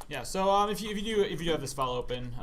Yeah, so if you do have this file open,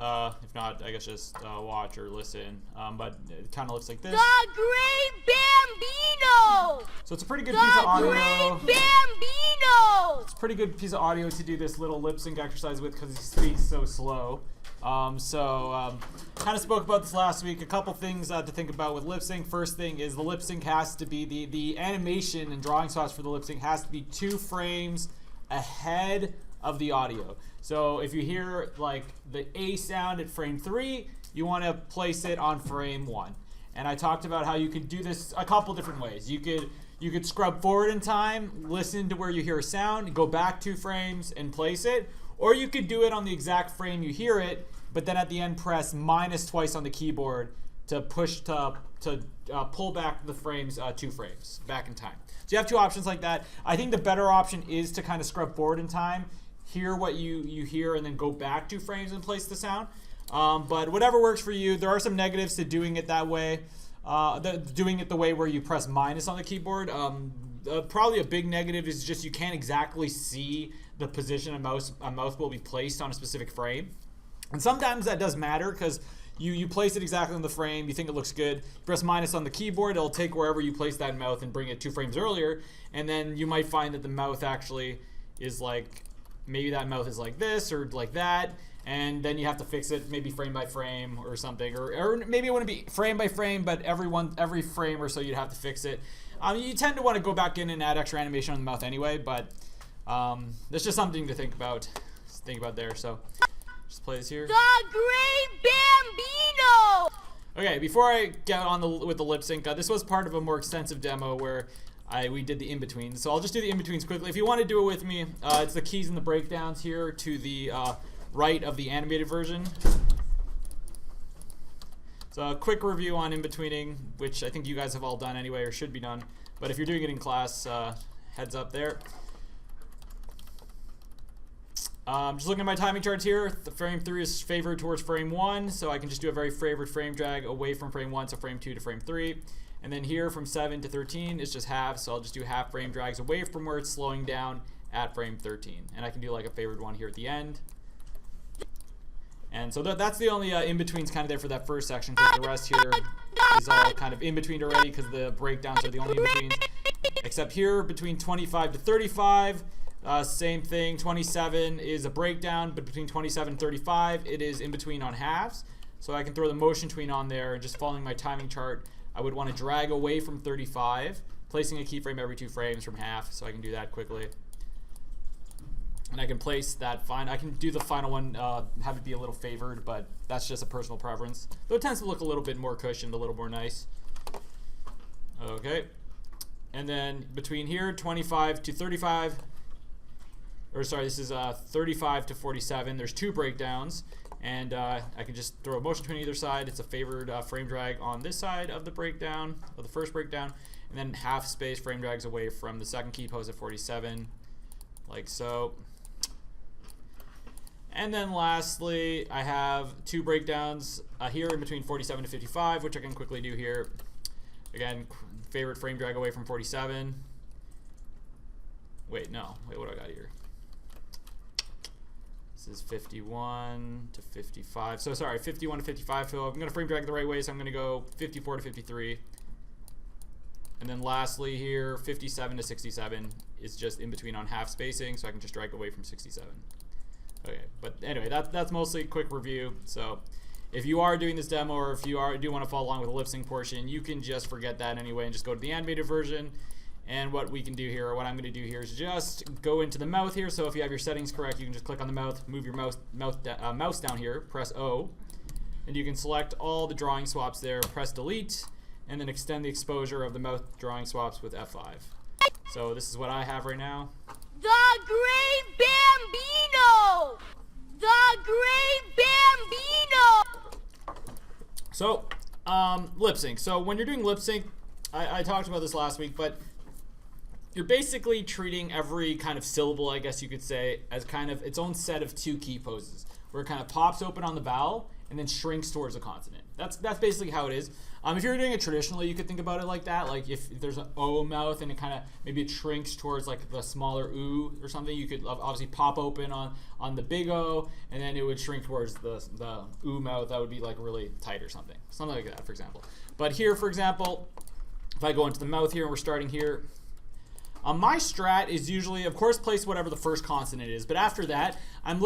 if not, I guess just watch or listen. But it kind of looks like this. The Great Bambino! So it's a pretty good piece of audio. The Great Bambino! It's a pretty good piece of audio to do this little lip sync exercise with because he speaks so slow. Kind of spoke about this last week. A couple things to think about with lip sync. First thing is the lip sync has to be the animation and drawing swaps for the lip sync has to be 2 frames ahead of the audio. So if you hear like the A sound at frame 3, you want to place it on frame 1. And I talked about how you could do this a couple different ways. You could scrub forward in time, listen to where you hear a sound, go back 2 frames and place it, or you could do it on the exact frame you hear it, but then at the end press minus twice on the keyboard to push to pull back the frames 2 frames back in time. So you have 2 options like that. I think the better option is to kind of scrub forward in time, hear what you hear, and then go back 2 frames and place the sound. But whatever works for you. There are some negatives to doing it that way. Doing it the way where you press minus on the keyboard. Probably a big negative is just you can't exactly see the position a mouse will be placed on a specific frame. And sometimes that does matter because you place it exactly on the frame, you think it looks good, you press minus on the keyboard, it'll take wherever you place that mouth and bring it 2 frames earlier, and then you might find that the mouth actually is like, maybe that mouth is like this or like that, and then you have to fix it maybe frame by frame or something, or maybe it wouldn't be frame by frame, but every frame or so you'd have to fix it. You tend to want to go back in and add extra animation on the mouth anyway, but that's just something to think about there. So just play this here. The Great Bambino! Okay, before I get on with the lip sync, this was part of a more extensive demo where we did the in-betweens. So I'll just do the in-betweens quickly. If you want to do it with me, it's the keys and the breakdowns here to the right of the animated version. So a quick review on in-betweening, which I think you guys have all done anyway, or should be done. But if you're doing it in class, heads up there. Just looking at my timing charts here, the frame 3 is favored towards frame 1, so I can just do a very favored frame drag away from frame 1, so frame 2 to frame 3. And then here from 7 to 13 is just half, so I'll just do half frame drags away from where it's slowing down at frame 13. And I can do like a favored one here at the end. And so that's the only in-betweens kind of there for that first section, because the rest here is all kind of in-between already, because the breakdowns are the only in-betweens. Except here between 25 to 35, same thing, 27 is a breakdown, but between 27 and 35, it is in between on halves. So I can throw the motion tween on there, and just following my timing chart, I would want to drag away from 35, placing a keyframe every 2 frames from half, so I can do that quickly. And I can place that I can do the final one, have it be a little favored, but that's just a personal preference. Though it tends to look a little bit more cushioned, a little more nice. Okay. And then between here, 25 to 35, or sorry, this is 35 to 47. There's 2 breakdowns, and I can just throw a motion tween either side. It's a favored frame drag on this side of the breakdown, of the first breakdown, and then half space frame drags away from the second key pose at 47, like so. And then lastly, I have 2 breakdowns here in between 47 to 55, which I can quickly do here. Again, favorite frame drag away from 47. Wait, no. Wait, what do I got here? This is 51 to 55. So sorry, 51 to 55. So I'm going to frame drag the right way, so I'm going to go 54 to 53. And then lastly here, 57 to 67 is just in between on half spacing, so I can just drag away from 67. Okay, but anyway, that's mostly a quick review. So if you are doing this demo, or if you do want to follow along with the lip sync portion, you can just forget that anyway and just go to the animated version. And what we can do here, or what I'm going to do here, is just go into the mouth here. So if you have your settings correct, you can just click on the mouth, move your mouse down here, press O, and you can select all the drawing swaps there, press delete, and then extend the exposure of the mouth drawing swaps with F5. So this is what I have right now. The Great Bambino! The Great Bambino! So, lip sync. So when you're doing lip sync, I talked about this last week, but you're basically treating every kind of syllable, I guess you could say, as kind of its own set of 2 key poses, where it kind of pops open on the vowel, and then shrinks towards a consonant. That's basically how it is. If you're doing it traditionally, you could think about it like that. Like if there's an O mouth and it kind of maybe it shrinks towards like the smaller oo or something, you could obviously pop open on the big O, and then it would shrink towards the oo mouth. That would be like really tight or something like that, for example. But here, for example, if I go into the mouth here and we're starting here, my strat is usually, of course, place whatever the first consonant is. But after that, I'm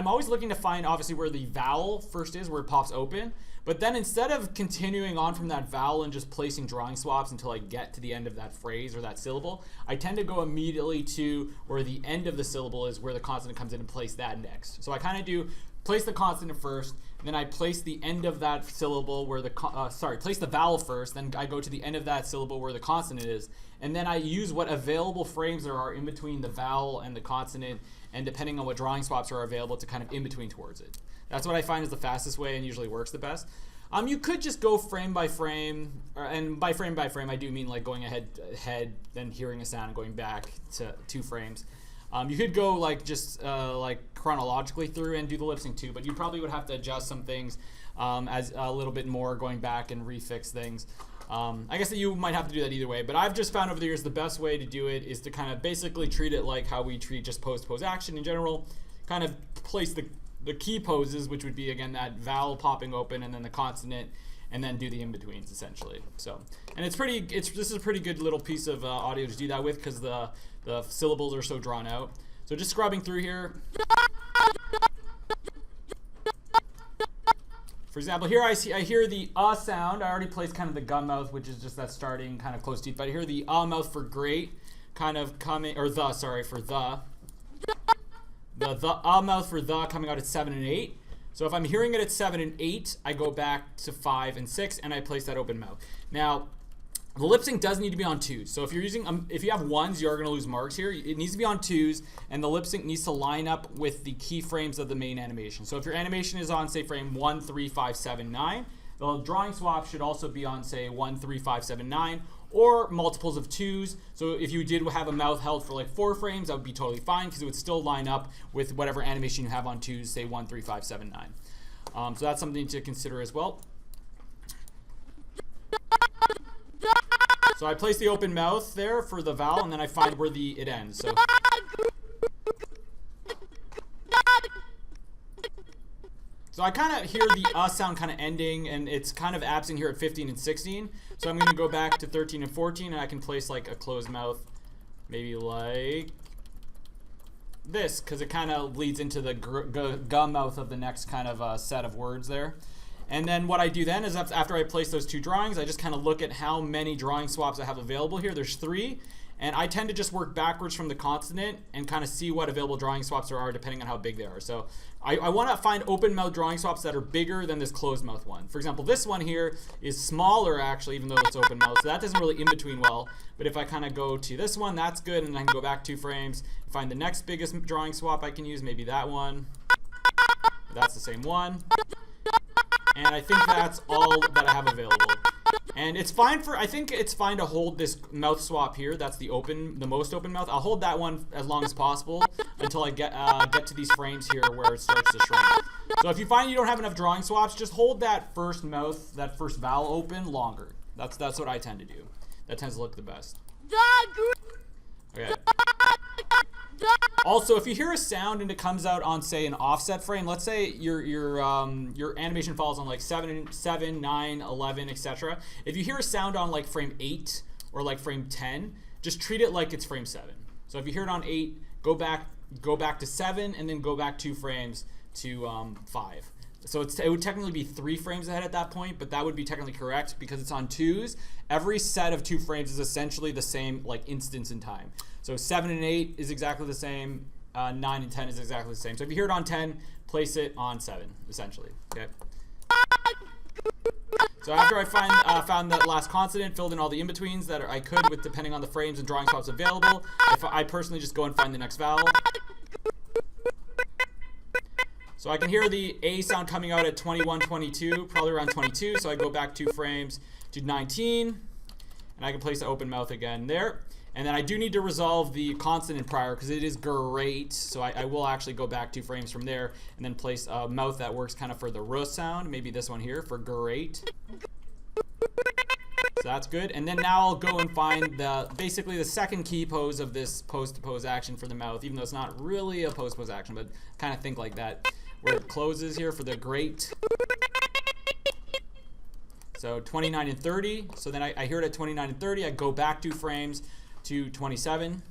always looking to find obviously where the vowel first is, where it pops open. But then instead of continuing on from that vowel and just placing drawing swaps until I get to the end of that phrase or that syllable, I tend to go immediately to where the end of the syllable is, where the consonant comes in, and place that next. So I kind of do place the consonant first, then I place the end of that syllable where place the vowel first, then I go to the end of that syllable where the consonant is, and then I use what available frames there are in between the vowel and the consonant, and depending on what drawing swaps are available, to kind of in between towards it. That's what I find is the fastest way and usually works the best. You could just go frame by frame, and by frame I do mean like going ahead, then hearing a sound and going back to 2 frames. You could go like just like chronologically through and do the lip sync too, but you probably would have to adjust some things as a little bit more, going back and refix things. I guess that you might have to do that either way, but I've just found over the years the best way to do it is to kind of basically treat it like how we treat just pose action in general. Kind of place the key poses, which would be again that vowel popping open and then the consonant, and then do the in-betweens essentially. So, and this is a pretty good little piece of audio to do that with, because the syllables are so drawn out. So just scrubbing through here. For example, here I hear the sound. I already placed kind of the gum mouth, which is just that starting kind of close teeth. But I hear the mouth for great kind of coming, or for the. The mouth for the coming out at 7 and 8. So if I'm hearing it at 7 and 8, I go back to 5 and 6, and I place that open mouth. Now, the lip sync does need to be on 2s. So if you're using, if you have 1s, you are going to lose marks here. It needs to be on 2s, and the lip sync needs to line up with the keyframes of the main animation. So if your animation is on, say, frame 1, 3, 5, 7, 9, the drawing swap should also be on, say, 1, 3, 5, 7, 9, or multiples of 2s. So if you did have a mouth held for like 4 frames, that would be totally fine, because it would still line up with whatever animation you have on 2s, say 1, 3, 5, 7, 9. So that's something to consider as well. So I place the open mouth there for the vowel, and then I find where it ends. So I kind of hear the sound kind of ending, and it's kind of absent here at 15 and 16. So I'm going to go back to 13 and 14, and I can place like a closed mouth, maybe like this, because it kind of leads into the gum mouth of the next kind of set of words there. And then what I do then is after I place those 2 drawings, I just kind of look at how many drawing swaps I have available here. There's 3. And I tend to just work backwards from the consonant and kind of see what available drawing swaps there are depending on how big they are. So I want to find open mouth drawing swaps that are bigger than this closed mouth one. For example, this one here is smaller actually, even though it's open mouth. So that doesn't really in between well. But if I kind of go to this one, that's good. And I can go back 2 frames, find the next biggest drawing swap I can use, maybe that one. That's the same one. And I think that's all that I have available. And it's fine I think it's fine to hold this mouth swap here. That's the most open mouth. I'll hold that one as long as possible until I get to these frames here where it starts to shrink. So if you find you don't have enough drawing swaps, just hold that first mouth, that first vowel open longer. That's what I tend to do. That tends to look the best. Okay. Also, if you hear a sound and it comes out on, say, an offset frame, let's say your animation falls on like 7, 9, 11, etc. If you hear a sound on like frame 8 or like frame 10, just treat it like it's frame 7. So if you hear it on 8, go back to 7, and then go back 2 frames to 5. So it would technically be 3 frames ahead at that point, but that would be technically correct because it's on 2s. Every set of 2 frames is essentially the same like instance in time. So 7 and 8 is exactly the same. 9 and 10 is exactly the same. So if you hear it on 10, place it on 7, essentially. Okay. So after I found that last consonant, filled in all the in-betweens that I could with depending on the frames and drawing swaps available, I personally just go and find the next vowel. So I can hear the A sound coming out at 21, 22, probably around 22. So I go back 2 frames to 19, and I can place the open mouth again there. And then I do need to resolve the consonant prior because it is great. So I will actually go back 2 frames from there and then place a mouth that works kind of for the R sound. Maybe this one here for great. So that's good. And then now I'll go and find basically the second key pose of this pose-to-pose action for the mouth, even though it's not really a pose-to-pose action, but kind of think like that, where it closes here for the great. So 29 and 30. So then I hear it at 29 and 30. I go back 2 frames to 27,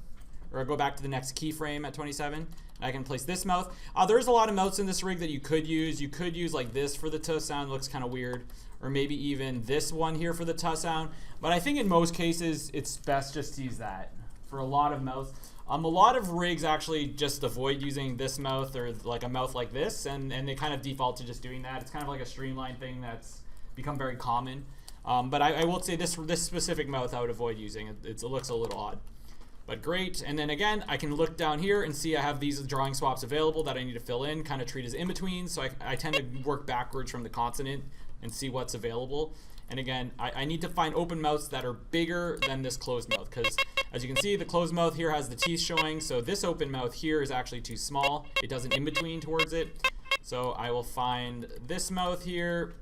or I go back to the next keyframe at 27. And I can place this mouth. There's a lot of mouths in this rig that you could use. You could use like this for the t sound. Looks kind of weird. Or maybe even this one here for the t sound. But I think in most cases, it's best just to use that for a lot of mouths. A lot of rigs actually just avoid using this mouth or like a mouth like this, and they kind of default to just doing that. It's kind of like a streamline thing that's become very common. But I will say this specific mouth I would avoid using. It looks a little odd. But great. And then again, I can look down here and see I have these drawing swaps available that I need to fill in, kind of treat as in between. So I tend to work backwards from the consonant and see what's available. And again, I need to find open mouths that are bigger than this closed mouth, because as you can see, the closed mouth here has the teeth showing. So this open mouth here is actually too small. It does an in between towards it. So I will find this mouth here.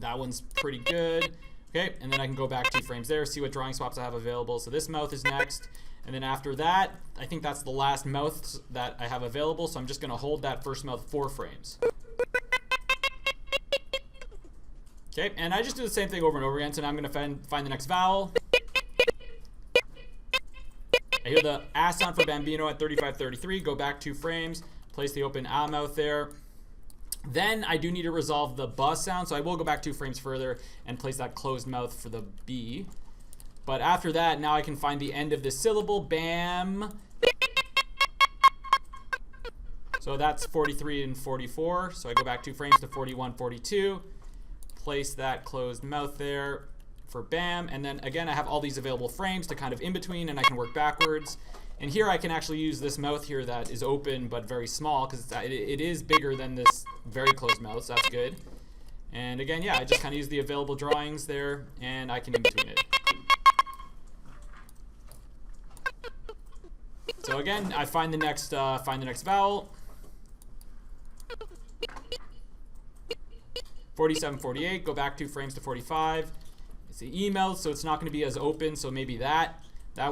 That one's pretty good. Okay, and then I can go back 2 frames there, see what drawing swaps I have available. So this mouth is next. And then after that, I think that's the last mouth that I have available. So I'm just going to hold that first mouth 4 frames. Okay, and I just do the same thing over and over again. So now I'm going to find the next vowel. I hear the A sound for Bambino at 35-33. Go back 2 frames. Place the open A mouth there. Then I do need to resolve the B sound, so I will go back 2 frames further and place that closed mouth for the B. But after that, now I can find the end of this syllable, bam. So that's 43 and 44. So I go back 2 frames to 41, 42. Place that closed mouth there for bam. And then again, I have all these available frames to kind of in between, and I can work backwards. And here I can actually use this mouth here that is open but very small, because it is bigger than this very closed mouth, so that's good. And again, yeah, I just kind of use the available drawings there, and I can in between it. So again, I find the next vowel. 47, 48, go back 2 frames to 45. It's the E mouth, so it's not going to be as open, so maybe that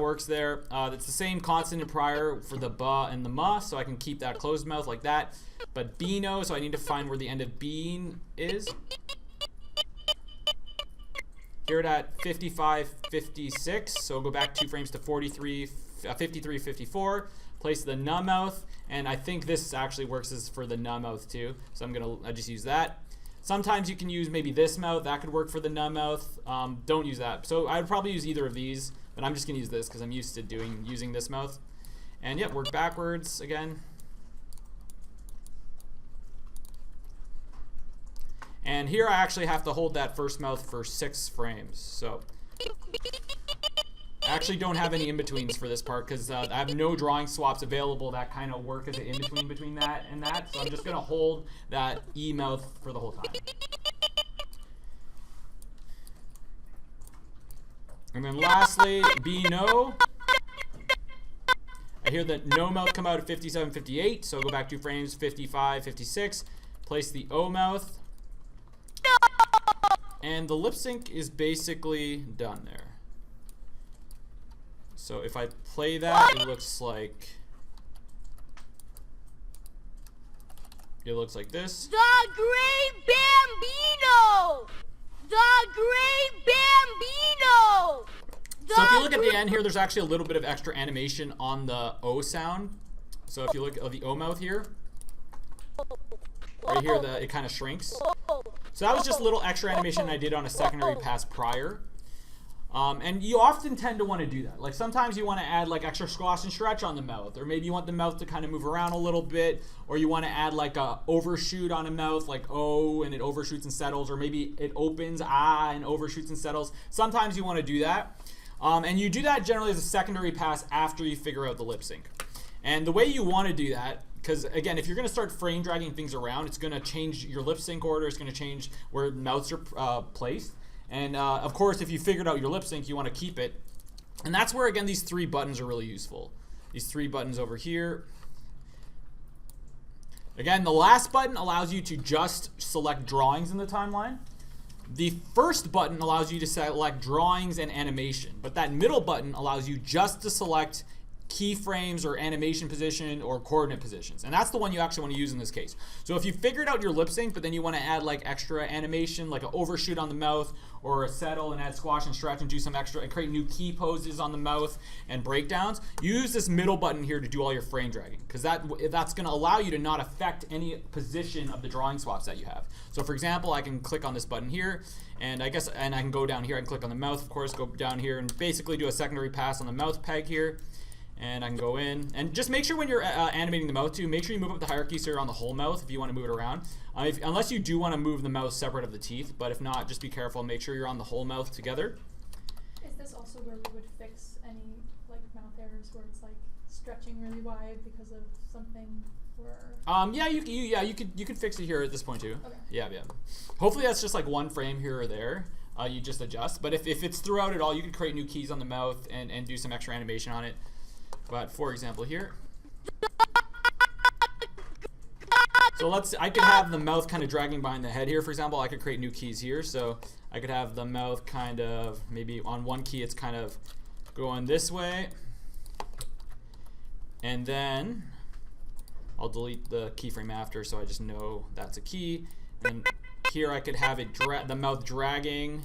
works there. It's the same consonant prior for the ba and the ma, so I can keep that closed mouth like that. But Bino, so I need to find where the end of bean is. Hear it at 55, 56, so go back 2 frames to 43, 53, 54. Place the na mouth, and I think this actually works as for the na mouth too, so I just use that. Sometimes you can use maybe this mouth, that could work for the na mouth. Don't use that. So I would probably use either of these, but I'm just gonna use this because I'm used to using this mouth. And yep, work backwards again. And here I actually have to hold that first mouth for 6 frames. So I actually don't have any in-betweens for this part because I have no drawing swaps available that kind of work as an in-between between that and that. So I'm just going to hold that E mouth for the whole time. And then lastly, B-no. I hear the no mouth come out at 57, 58. So I'll go back 2 frames, 55, 56. Place the O mouth. And the lip sync is basically done there. So if I play that, it looks like this. The Great Bambino! The Great Bambino! So if you look at the end here, there's actually a little bit of extra animation on the O sound. So if you look at the O mouth here, right here, it kind of shrinks. So that was just a little extra animation I did on a secondary pass prior. And you often tend to want to do that. Like sometimes you want to add like extra squash and stretch on the mouth, or maybe you want the mouth to kind of move around a little bit, or you want to add like a overshoot on a mouth, like O and it overshoots and settles, or maybe it opens ah and overshoots and settles. Sometimes you want to do that. And you do that generally as a secondary pass after you figure out the lip sync. And the way you want to do that, because again, if you're going to start frame dragging things around, it's going to change your lip sync order, it's going to change where mouths are placed. And of course, if you figured out your lip sync, you want to keep it. And that's where, again, these 3 buttons are really useful. These 3 buttons over here. Again, the last button allows you to just select drawings in the timeline. The first button allows you to select drawings and animation, but that middle button allows you just to select keyframes or animation position or coordinate positions. And that's the one you actually want to use in this case. So if you figured out your lip sync, but then you want to add like extra animation, like an overshoot on the mouth or a settle and add squash and stretch and do some extra and create new key poses on the mouth and breakdowns, use this middle button here to do all your frame dragging, because that's going to allow you to not affect any position of the drawing swaps that you have. So for example, I can click on this button here, and I can go down here and click on the mouth, of course, go down here and basically do a secondary pass on the mouth peg here. And I can go in and just make sure when you're animating the mouth too, make sure you move up the hierarchy so you're on the whole mouth if you want to move it around. Unless you do want to move the mouth separate of the teeth, but if not, just be careful and make sure you're on the whole mouth together. Is this also where we would fix any like mouth errors where it's like stretching really wide because of something? Or Yeah, you could fix it here at this point too. Okay. Yeah. Hopefully that's just like one frame here or there. You just adjust. But if it's throughout it all, you can create new keys on the mouth and do some extra animation on it. But for example here, so I could have the mouth kind of dragging behind the head here. For example, I could create new keys here. So I could have the mouth kind of, maybe on one key it's kind of going this way. And then I'll delete the keyframe after so I just know that's a key. And here I could have it the mouth dragging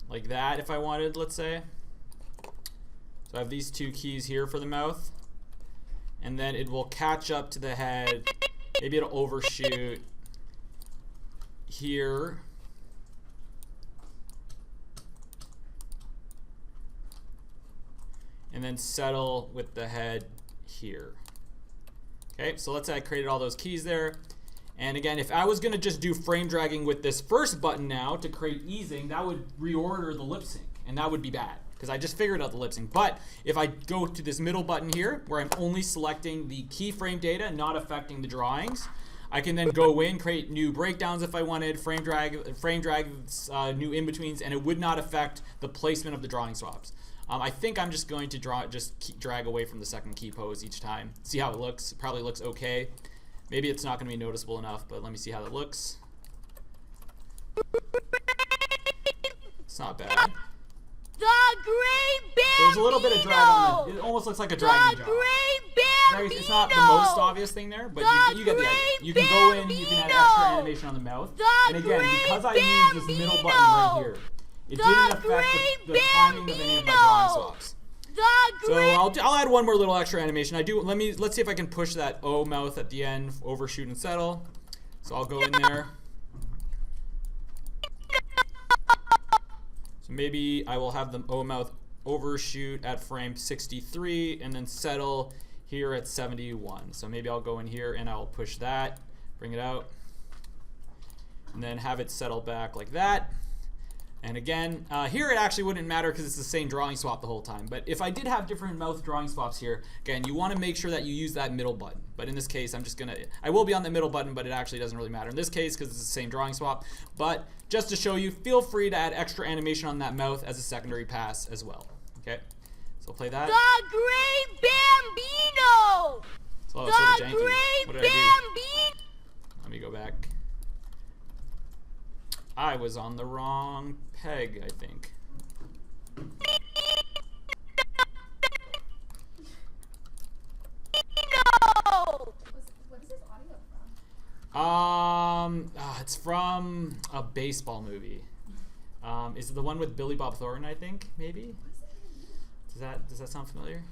like that if I wanted, let's say. So I have these 2 keys here for the mouth, and then it will catch up to the head. Maybe it'll overshoot here. And then settle with the head here. Okay, so let's say I created all those keys there. And again, if I was going to just do frame dragging with this first button now to create easing, that would reorder the lip sync, and that would be bad because I just figured out the lip sync. But if I go to this middle button here where I'm only selecting the keyframe data, not affecting the drawings, I can then go in, create new breakdowns if I wanted, frame drag, new in-betweens, and it would not affect the placement of the drawing swaps. I think I'm just going to drag away from the second key pose each time. See how it looks. It probably looks okay. Maybe it's not going to be noticeable enough, but let me see how that looks. It's not bad. The Great Bambino! So there's a little bit of drag on it. It almost looks like a dragging jaw. It's not the most obvious thing there, but you get the idea. You can go in, you can add extra animation on the mouth. And again, because I used this middle button right here, it didn't affect the timing of any of my drawing swaps. So I'll add one more little extra animation. Let's see if I can push that O mouth at the end, overshoot and settle. So I'll go in there. So maybe I will have the O mouth overshoot at frame 63 and then settle here at 71. So maybe I'll go in here and I'll push that, bring it out, and then have it settle back like that. And again, here it actually wouldn't matter because it's the same drawing swap the whole time. But if I did have different mouth drawing swaps here, again, you want to make sure that you use that middle button. But in this case, I will be on the middle button, but it actually doesn't really matter in this case because it's the same drawing swap. But just to show you, feel free to add extra animation on that mouth as a secondary pass as well. Okay, so I'll play that. The Great Bambino! So, The janky. Great What did I Bambino! do? Let me go back. I was on the wrong peg, I think. what is this audio from? It's from a baseball movie. Is it the one with Billy Bob Thornton, I think, maybe? Does that sound familiar?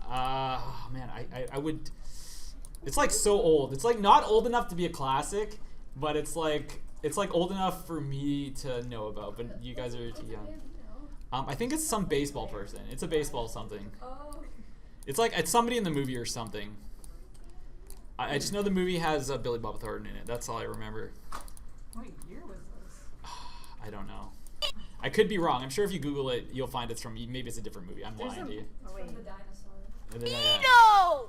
Man, I would. It's like so old. It's like not old enough to be a classic, but it's like old enough for me to know about. But you guys are too young. I think it's some baseball person. It's a baseball something. Oh. It's somebody in the movie or something. I just know the movie has Billy Bob Thornton in it. That's all I remember. What year was this? I don't know. I could be wrong. I'm sure if you Google it, you'll find it's from. Maybe it's a different movie. I'm lying to you. Oh, wait. From the dinosaur. Bambino!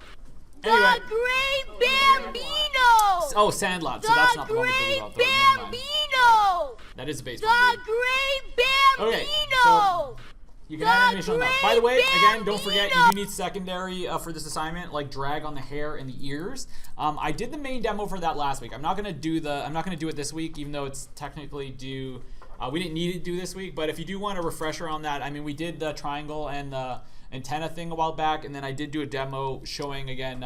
Anyway. The Great Bambino! Oh, Sandlot. So that's not the one with Billy Bob Thornton. Never mind. Bambino! That is a baseball The dude. Great Bambino. Okay, so you can add animation on that. By the way, again, don't forget you do need secondary for this assignment, like drag on the hair and the ears. I did the main demo for that last week. I'm not gonna do it this week, even though it's technically due. We didn't need to do this week, but if you do want a refresher on that, I mean, we did the triangle and the antenna thing a while back, and then I did do a demo showing again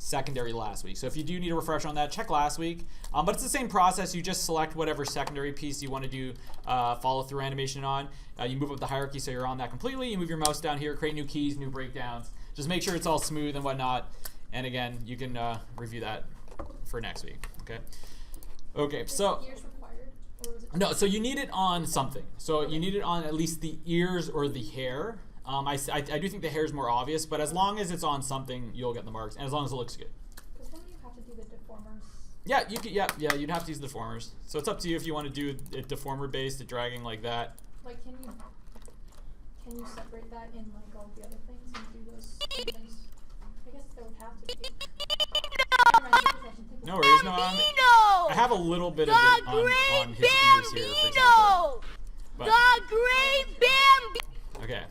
secondary last week. So if you do need a refresher on that, check last week. But it's the same process. You just select whatever secondary piece you want to do follow through animation on. You move up the hierarchy so you're on that completely. You move your mouse down here, create new keys, new breakdowns. Just make sure it's all smooth and whatnot. And again, you can review that for next week. Okay. Okay. So. Ears required, or was it? No, so you need it on something. So you need it on at least the ears or the hair. I do think the hair is more obvious, but as long as it's on something, you'll get the marks, and as long as it looks good. Because when you have to do the deformers. Yeah, you could. Yeah, you'd have to use the deformers. So it's up to you if you want to do it deformer based, dragging like that. Like, can you separate that in like all the other things and do those things? I guess there would have to be. Never mind, this question. No worries. No, I have a little bit of it on his ears here, for example. But, The Great Bambino. okay.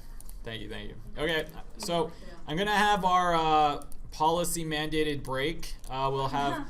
Thank you. Okay, so I'm gonna have our policy mandated break. We'll have